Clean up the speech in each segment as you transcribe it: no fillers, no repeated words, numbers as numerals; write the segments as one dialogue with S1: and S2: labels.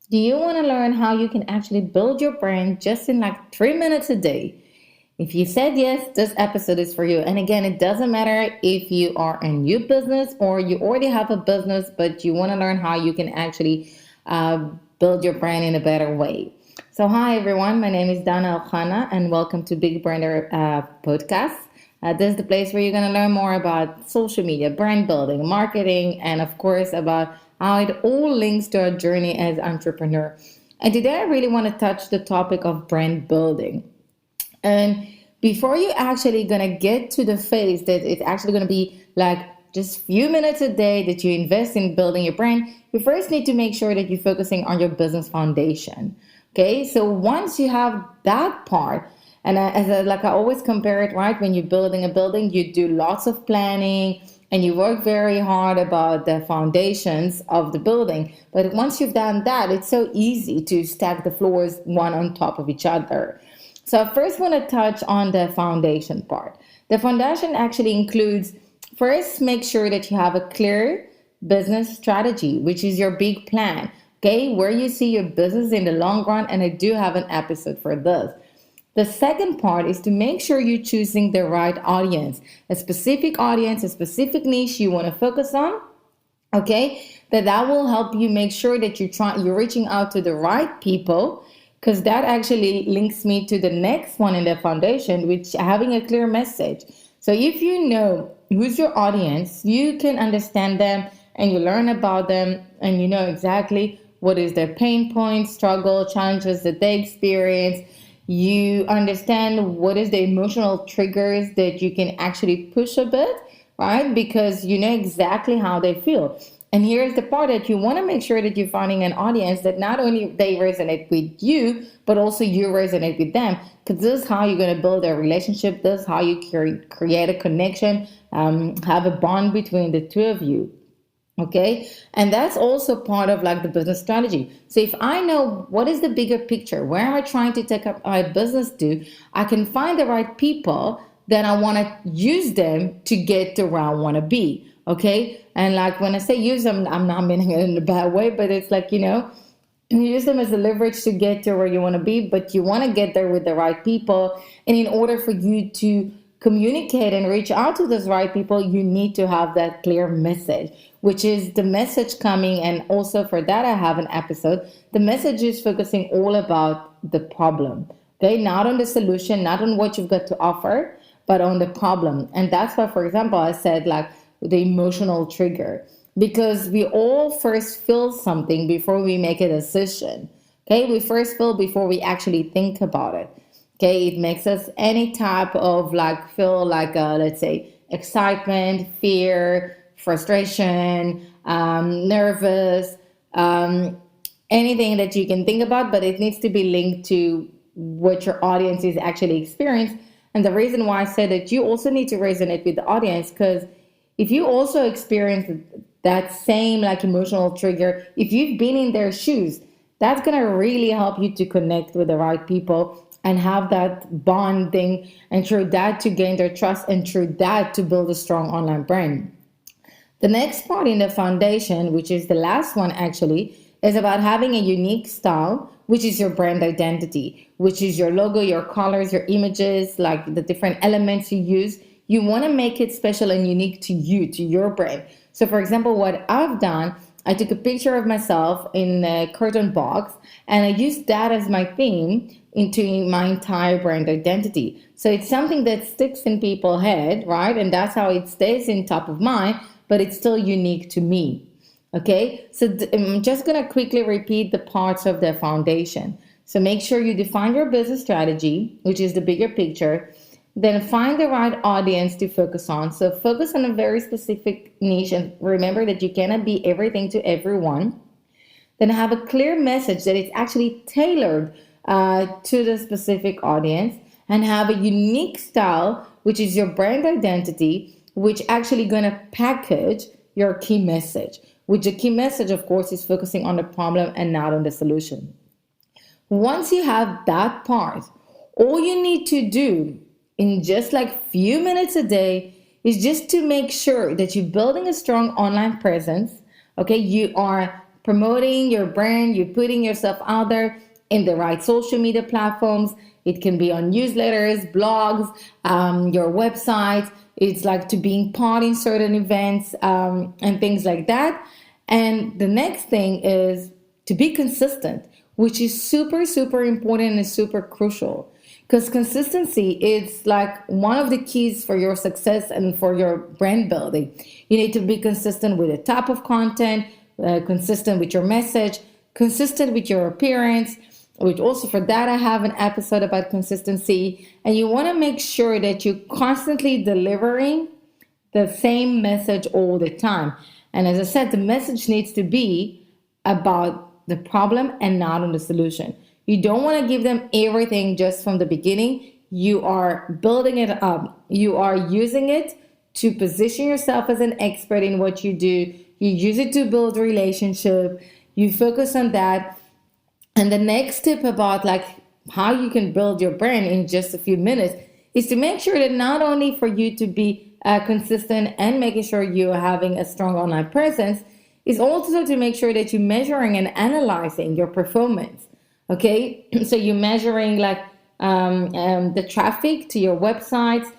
S1: Do you want to learn how you can actually build your brand just in like 3 minutes a day? If you said yes, this episode is for you. And again, it doesn't matter if you are a new business or you already have a business, but you want to learn how you can actually build your brand in a better way. So, hi everyone, my name is Dana Alkhana, and welcome to Big Brander Podcast. This is the place where you're going to learn more about social media, brand building, marketing, and of course, about how it all links to our journey as entrepreneur. And today, I really want to touch the topic of brand building. And before you actually gonna get to the phase that it's actually gonna be like just few minutes a day that you invest in building your brand, you first need to make sure that you're focusing on your business foundation. Okay, so once you have that part, and like I always compare it, right? When you're building a building, you do lots of planning and you work very hard about the foundations of the building. But once you've done that, it's so easy to stack the floors one on top of each other. So I first want to touch on the foundation part. The foundation actually includes first make sure that you have a clear business strategy, which is your big plan. Okay, where you see your business in the long run, and I do have an episode for this. The second part is to make sure you're choosing the right audience, a specific niche you want to focus on. Okay, that will help you make sure that you're reaching out to the right people, because that actually links me to the next one in the foundation, which having a clear message. So if you know who's your audience, you can understand them and you learn about them and you know exactly what is their pain points, struggle, challenges that they experience. You understand what is the emotional triggers that you can actually push a bit, right? Because you know exactly how they feel. And here's the part that you want to make sure that you're finding an audience that not only they resonate with you, but also you resonate with them. Because this is how you're going to build a relationship. This is how you create a connection, have a bond between the two of you. Okay, and that's also part of like the business strategy. So if I know what is the bigger picture, where am I trying to take up my business to, I can find the right people, then I want to use them to get to where I want to be. Okay, and like when I say use them, I'm not meaning it in a bad way, but it's like, you know, you use them as a leverage to get to where you want to be, but you want to get there with the right people. And in order for you to communicate and reach out to those right people, you need to have that clear message, which is the message coming. And also for that, I have an episode. The message is focusing all about the problem. Okay, not on the solution, not on what you've got to offer, but on the problem. And that's why, for example, I said like the emotional trigger, because we all first feel something before we make a decision. Okay, we first feel before we actually think about it. Okay, it makes us any type of like feel like let's say excitement, fear, frustration, nervous, anything that you can think about, but it needs to be linked to what your audience is actually experiencing. And the reason why I said that you also need to resonate with the audience, because if you also experience that same like emotional trigger, if you've been in their shoes, that's going to really help you to connect with the right people and have that bonding, and through that to gain their trust, and through that to build a strong online brand. The next part in the foundation, which is the last one actually, is about having a unique style, which is your brand identity, which is your logo, your colors, your images, like the different elements you use. You want to make it special and unique to you, to your brand. So, for example, what I've done, I took a picture of myself in a curtain box and I used that as my theme into my entire brand identity. So it's something that sticks in people's head, right? And that's how it stays in top of mind, but it's still unique to me. Okay, so I'm just going to quickly repeat the parts of the foundation. So make sure you define your business strategy, which is the bigger picture. Then find the right audience to focus on. So focus on a very specific niche, and remember that you cannot be everything to everyone. Then have a clear message that it's actually tailored to the specific audience, and have a unique style, which is your brand identity, which actually going to package your key message, which the key message, of course, is focusing on the problem and not on the solution. Once you have that part, all you need to do in just like few minutes a day is just to make sure that you're building a strong online presence. Okay, you are promoting your brand, you're putting yourself out there in the right social media platforms. It can be on newsletters, blogs, your website. It's like to being part in certain events and things like that. And the next thing is to be consistent, which is super, super important and super crucial. Because consistency is like one of the keys for your success and for your brand building. You need to be consistent with the type of content, consistent with your message, consistent with your appearance, which also for that I have an episode about consistency. And you want to make sure that you're constantly delivering the same message all the time. And as I said, the message needs to be about the problem and not on the solution. You don't want to give them everything just from the beginning. You are building it up. You are using it to position yourself as an expert in what you do. You use it to build a relationship. You focus on that. And the next tip about like how you can build your brand in just a few minutes is to make sure that not only for you to be consistent and making sure you're having a strong online presence, is also to make sure that you're measuring and analyzing your performance. Okay, so you're measuring like the traffic to your websites.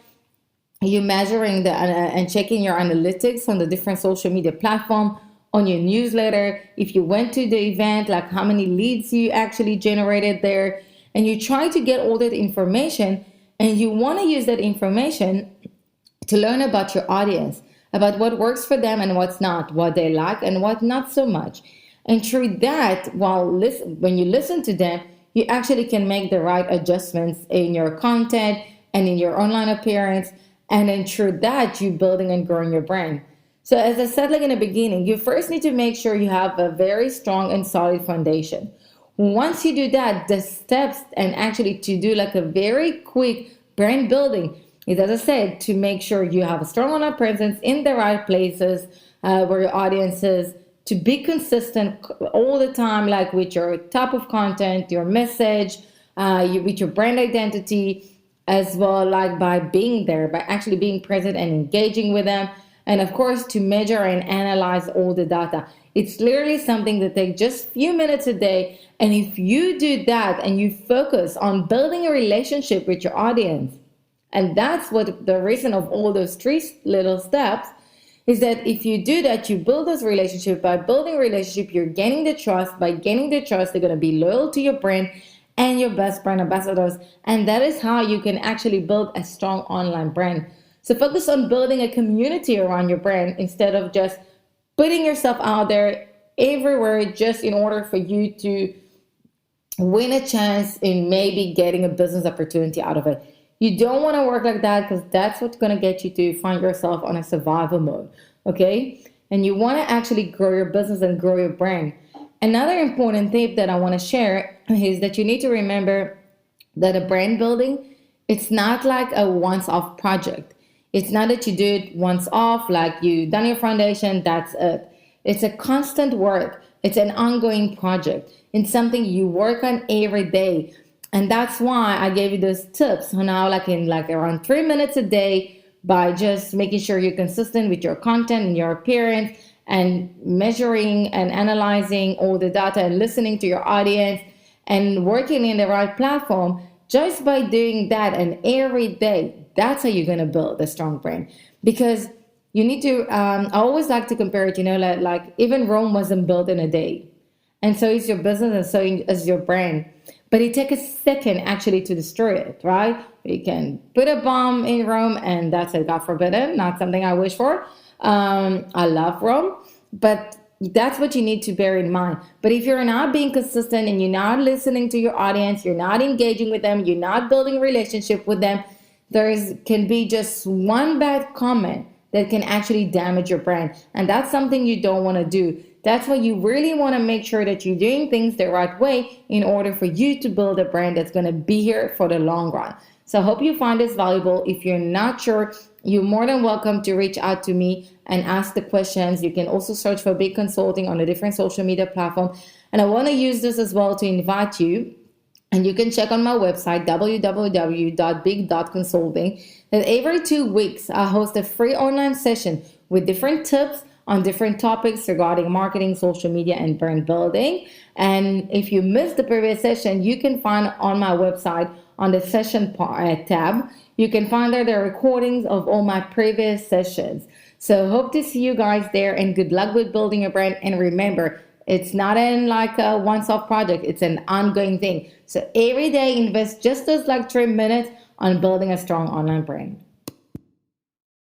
S1: You're measuring and checking your analytics on the different social media platform, on your newsletter. If you went to the event, like how many leads you actually generated there, and you try to get all that information, and you want to use that information to learn about your audience, about what works for them and what's not, what they like and what not so much. And through that, when you listen to them, you actually can make the right adjustments in your content and in your online appearance. And then through that, you're building and growing your brand. So as I said, like in the beginning, you first need to make sure you have a very strong and solid foundation. Once you do that, the steps and actually to do like a very quick brand building is, as I said, to make sure you have a strong online presence in the right places where your audience is, to be consistent all the time, like with your type of content, your message, with your brand identity, as well, like by being there, by actually being present and engaging with them. And of course, to measure and analyze all the data. It's literally something that takes just a few minutes a day. And if you do that and you focus on building a relationship with your audience, and that's what the reason of all those three little steps is, that if you do that, you build this relationship. By building a relationship, you're gaining the trust. By gaining the trust, they're going to be loyal to your brand and your best brand ambassadors. And that is how you can actually build a strong online brand. So focus on building a community around your brand instead of just putting yourself out there everywhere just in order for you to win a chance in maybe getting a business opportunity out of it. You don't want to work like that, because that's what's going to get you to find yourself on a survival mode, okay? And you want to actually grow your business and grow your brand. Another important tip that I want to share is that you need to remember that a brand building, it's not like a once-off project. It's not that you do it once off, like you done your foundation, that's it. It's a constant work. It's an ongoing project. It's something you work on every day. And that's why I gave you those tips on how, like in like around 3 minutes a day, by just making sure you're consistent with your content and your appearance, and measuring and analyzing all the data and listening to your audience and working in the right platform. Just by doing that and every day, that's how you're going to build a strong brand. Because you need to, I always like to compare it, like even Rome wasn't built in a day. And so is your business, and so is your brand. But it takes a second actually to destroy it, right? You can put a bomb in Rome, and that's it, God forbidden, not something I wish for. I love Rome, but that's what you need to bear in mind. But if you're not being consistent and you're not listening to your audience, you're not engaging with them, you're not building a relationship with them, can be just one bad comment that can actually damage your brand. And that's something you don't want to do. That's why you really want to make sure that you're doing things the right way in order for you to build a brand that's going to be here for the long run. So I hope you find this valuable. If you're not sure, you're more than welcome to reach out to me and ask the questions. You can also search for Big Consulting on a different social media platform. And I want to use this as well to invite you. And you can check on my website, www.big.consulting, that every 2 weeks I host a free online session with different tips on different topics regarding marketing, social media, and brand building. And if you missed the previous session, you can find on my website on the session tab, you can find there the recordings of all my previous sessions. So hope to see you guys there, and good luck with building your brand. And remember, it's not in like a once-off project, it's an ongoing thing. So every day invest just those like 3 minutes on building a strong online brand.